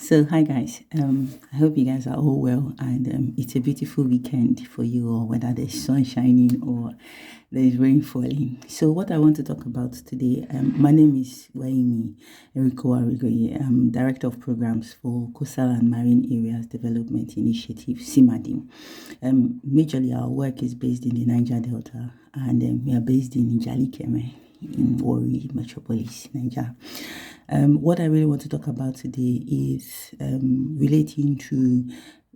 So, hi guys. I hope you guys are all well, and it's a beautiful weekend for you, or whether there's sun shining or there's rain falling. So, what I want to talk about today, my name is Waimi Eriko Arigoye. I'm Director of Programs for Coastal and Marine Areas Development Initiative, CIMADIM. Majorly, our work is based in the Niger Delta, and we are based in Ijalikeme in Warri Metropolis, Niger. What I really want to talk about today is relating to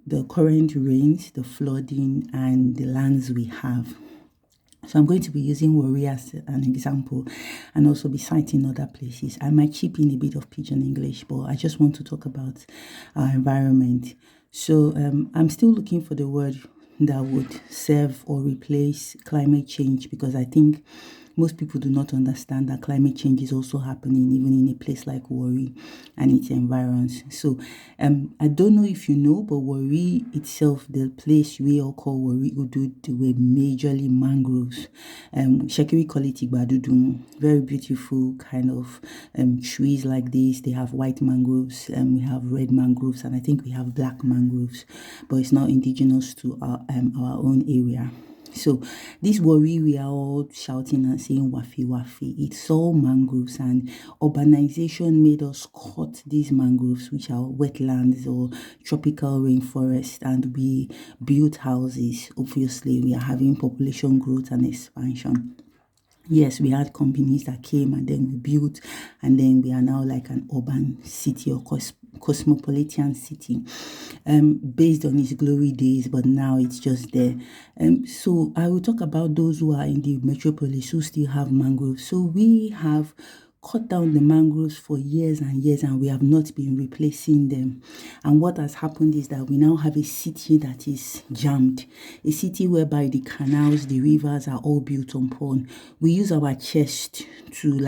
the current rains, the flooding, and the lands we have. So I'm going to be using Warri as an example and also be citing other places. I might chip in a bit of pidgin English, but I just want to talk about our environment. So I'm still looking for the word that would serve or replace climate change, because I think most people do not understand that climate change is also happening even in a place like Warri and its environs. So I don't know if you know, but Warri itself, the place we all call Warri Udud, were majorly mangroves. Shekiri call it Igbadudun, very beautiful kind of trees like this. They have white mangroves, we have red mangroves, and I think we have black mangroves, but it's not indigenous to our own area. So this Warri, we are all shouting and saying wafi wafi. It's all mangroves, and urbanization made us cut these mangroves, which are wetlands or tropical rainforest, and we built houses. Obviously, we are having population growth and expansion. Yes, we had companies that came and then we built, and then we are now like an urban city or cosmopolitan city, based on its glory days, but now it's just there. So I will talk about those who are in the metropolis who still have mangroves. So we have cut down the mangroves for years and years, and we have not been replacing them. And what has happened is that we now have a city that is jammed, a city whereby the canals, the rivers are all built upon. We use our chest to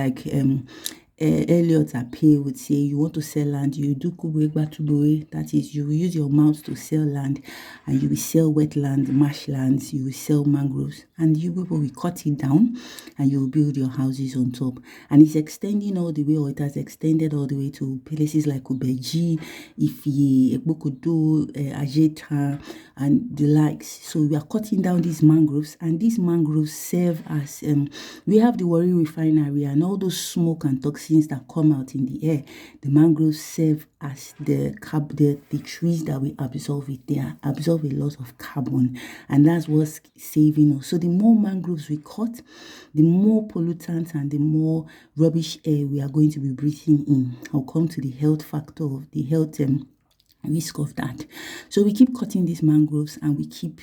Elliot Apey would say, you want to sell land, you do kubwegba tubore. That is, you will use your mouth to sell land, and you will sell wetland, marshlands, you will sell mangroves, and you people will cut it down and you will build your houses on top. And it's extending all the way, or it has extended all the way to places like Ubeji, Ifye, Ekbokodo, Ajeta, and the likes. So we are cutting down these mangroves, and these mangroves serve as, we have the Warri refinery, and all those smoke and toxins that come out in the air, the mangroves serve as the trees that we absorb it. They absorb a lot of carbon, and that's what's saving us. So the more mangroves we cut, the more pollutants and the more rubbish air we are going to be breathing in. I'll come to the health factor of the health risk of that. So we keep cutting these mangroves, and we keep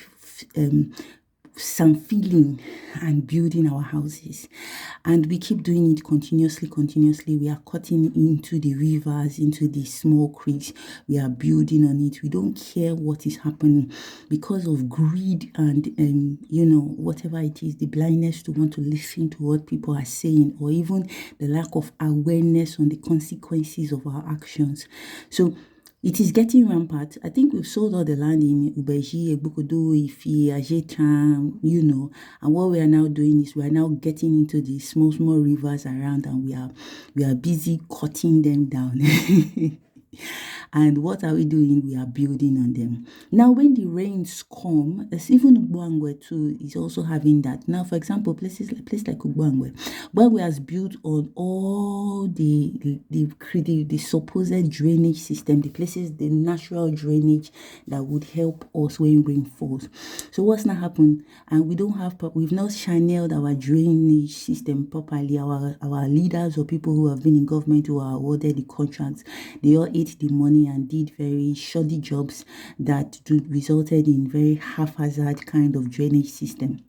some feeling and building our houses, and we keep doing it continuously. We are cutting into the rivers, into the small creeks. We are building on it. We don't care what is happening because of greed and whatever it is, the blindness to want to listen to what people are saying, or even the lack of awareness on the consequences of our actions. So it is getting rampant. I think we've sold all the land in Ubeji, Egbukodo, Ifi, Ajeta, and what we are now doing is we are now getting into the small rivers around, and we are busy cutting them down. And what are we doing? We are building on them. Now, when the rains come, as even Ugboangwe too is also having that. Now, for example, place like Ugboangwe, Ugboangwe has built on all the supposed drainage system, the natural drainage that would help us when rain falls. So what's not happened? And we've not channeled our drainage system properly. Our leaders or people who have been in government who are awarded the contracts, they all ate the money and did very shoddy jobs that resulted in very haphazard kind of drainage system.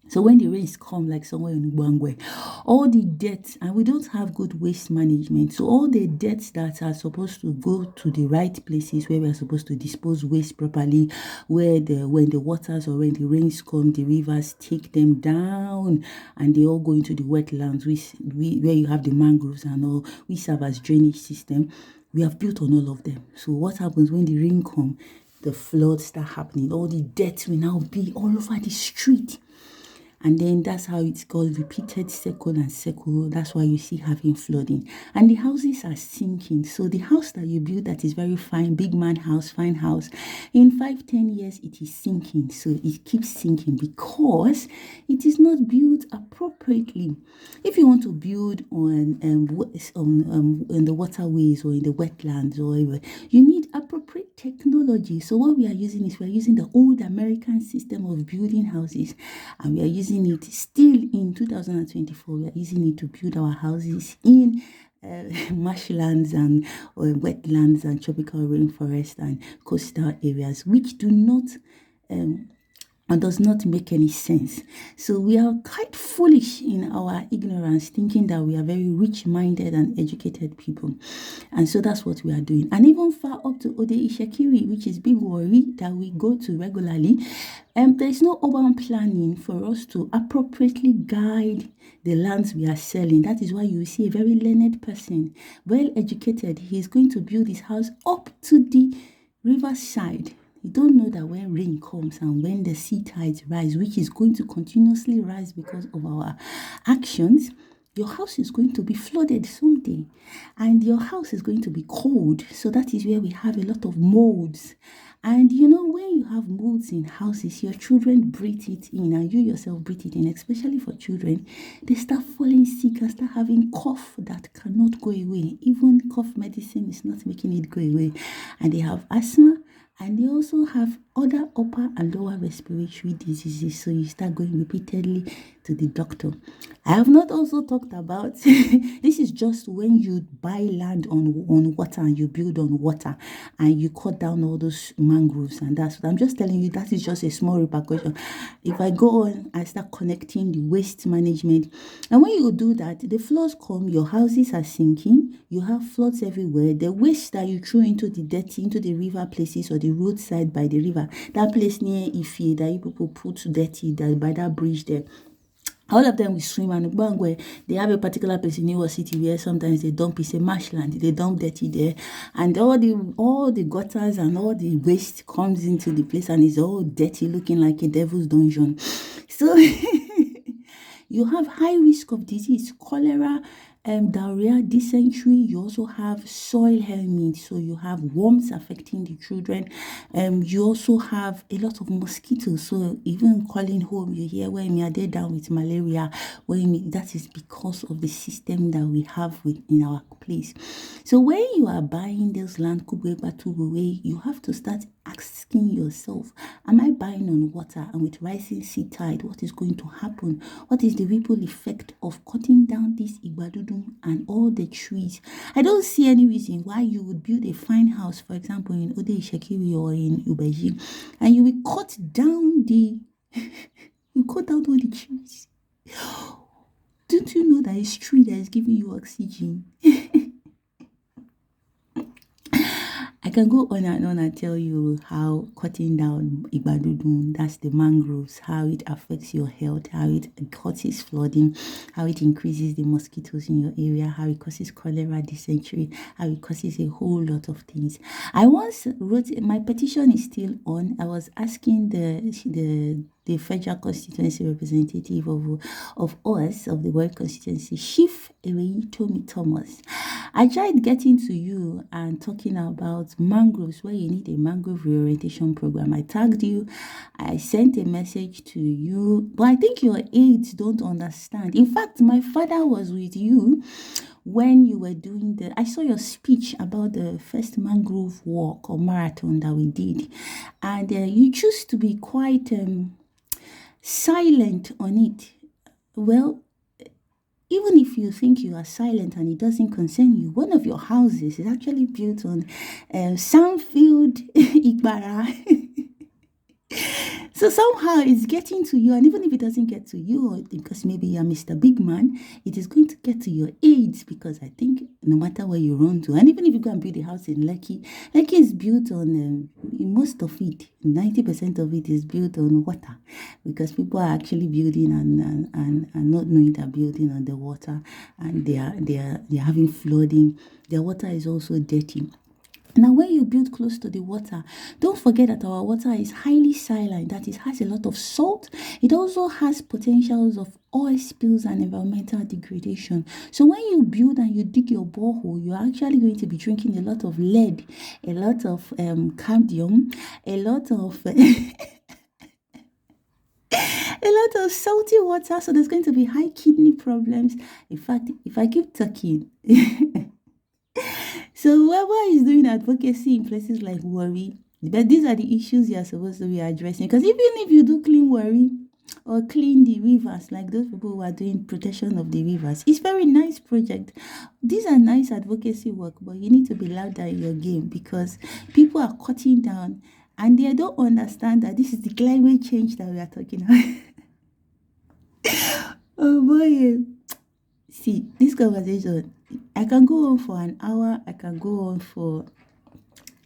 So when the rains come, like somewhere in Ubangwe, all the debts, and we don't have good waste management. So all the debts that are supposed to go to the right places where we are supposed to dispose waste properly, when the waters or when the rains come, the rivers take them down and they all go into the wetlands, where you have the mangroves and all, we serve as drainage system. We have built on all of them. So what happens when the rain comes? The floods start happening. All the debt will now be all over the street. And then that's how it's called repeated circle and circle. That's why you see having flooding. And the houses are sinking. So the house that you build that is very fine, big man house, fine house, in 5, 10 years, it is sinking. So it keeps sinking because it is not built appropriately. If you want to build on the waterways or in the wetlands or whatever, you need appropriate technology. So what we are using is we are using the old American system of building houses, and we are using it still in 2024. We are using it to build our houses in marshlands and wetlands and tropical rainforest and coastal areas, which do not and does not make any sense. So we are quite foolish in our ignorance, thinking that we are very rich-minded and educated people. And so that's what we are doing. And even far up to Ode Ishekiri, which is big Warri that we go to regularly, there is no urban planning for us to appropriately guide the lands we are selling. That is why you see a very learned person, well educated. He is going to build his house up to the riverside. You don't know that when rain comes and when the sea tides rise, which is going to continuously rise because of our actions, your house is going to be flooded someday, and your house is going to be cold. So that is where we have a lot of molds. And you know, when you have molds in houses, your children breathe it in, and you yourself breathe it in, especially for children. They start falling sick and start having cough that cannot go away. Even cough medicine is not making it go away. And they have asthma, and they also have other upper and lower respiratory diseases. So you start going repeatedly to the doctor. I have not also talked about, this is just when you buy land on water and you build on water and you cut down all those mangroves. And that's what I'm just telling you, that is just a small repercussion. If I go on, I start connecting the waste management. And when you do that, the floods come, your houses are sinking, you have floods everywhere. The waste that you throw into the river places or the roadside by the river, that place near Ife that you people put dirty that by that bridge there, all of them will swim, and where they have a particular place in New York City where sometimes they dump, it's a marshland, they dump dirty there, and all the gutters and all the waste comes into the place and it's all dirty, looking like a devil's dungeon. So you have high risk of disease, cholera, diarrhea, dysentery. You also have soil helminth, so you have worms affecting the children. You also have a lot of mosquitoes, so even calling home, you hear when are they down with malaria, that is because of the system that we have in our place. So when you are buying this land, you have to start asking yourself, am I buying on water? And with rising sea tide, what is going to happen? What is the ripple effect of cutting down this Igbadudun and all the trees? I don't see any reason why you would build a fine house, for example, in Ode Ishekiri or in Ubeji, and you will cut down all the trees. Don't you know that it's tree that is giving you oxygen? I can go on and tell you how cutting down Igbadudun, that's the mangroves, how it affects your health, how it causes flooding, how it increases the mosquitoes in your area, how it causes cholera, dysentery, how it causes a whole lot of things. I once wrote, my petition is still on. I was asking the federal constituency representative of us, of the Warri constituency, Chief Tomi Thomas. I tried getting to you and talking about mangroves, where you need a mangrove reorientation program. I tagged you, I sent a message to you, but I think your aides don't understand. In fact, my father was with you when you were doing I saw your speech about the first mangrove walk or marathon that we did, and you choose to be quite silent on it. Well, even if you think you are silent and it doesn't concern you, one of your houses is actually built on Sandfield Igbara. So somehow it's getting to you, and even if it doesn't get to you, because maybe you're Mr. Big Man, it is going to get to your aides, because I think no matter where you run to, and even if you go and build a house in Lekki is built on, most of it, 90% of it is built on water, because people are actually building and not knowing they're building on the water, and they are having flooding. Their water is also dirty. Now, when you build close to the water, don't forget that our water is highly saline, that it has a lot of salt. It also has potentials of oil spills and environmental degradation. So when you build and you dig your borehole, you're actually going to be drinking a lot of lead, a lot of cadmium, a lot of a lot of salty water. So there's going to be high kidney problems. In fact, if I keep talking, so whoever is doing advocacy in places like Warri, but these are the issues you are supposed to be addressing. Because even if you do clean Warri or clean the rivers, like those people who are doing protection of the rivers, it's very nice project. These are nice advocacy work, but you need to be louder in your game because people are cutting down and they don't understand that this is the climate change that we are talking about. Oh boy. See, this conversation, I can go on for an hour, I can go on for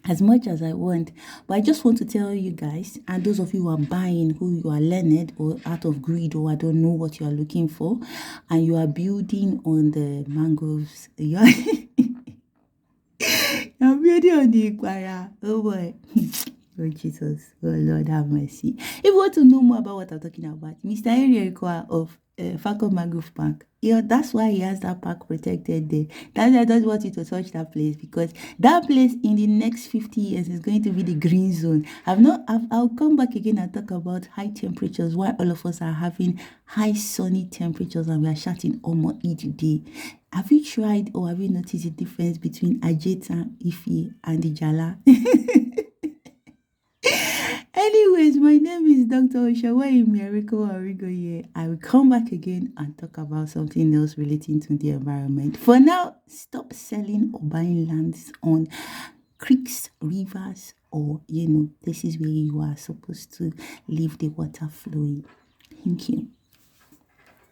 as much as I want, but I just want to tell you guys, and those of you who are buying, who you are learned or out of greed, or I don't know what you are looking for, and you are building on the mangroves, you're building on the Ikwara. Oh boy. Oh Jesus, oh Lord have mercy. If you want to know more about what I'm talking about, Mr. Eriekwa of Falcon Mangrove Park, that's why he has that park protected there. That's why I don't want you to touch that place, because that place in the next 50 years is going to be the green zone. I'll come back again and talk about high temperatures, why all of us are having high sunny temperatures and we are shouting almost each day. Have you tried or have you noticed the difference between Ajeta, Ife, and the Jala? Anyways, my name is Dr. Oshawa Miracle Arigoye. I will come back again and talk about something else relating to the environment. For now, stop selling or buying lands on creeks, rivers, or places where you are supposed to leave the water flowing. Thank you.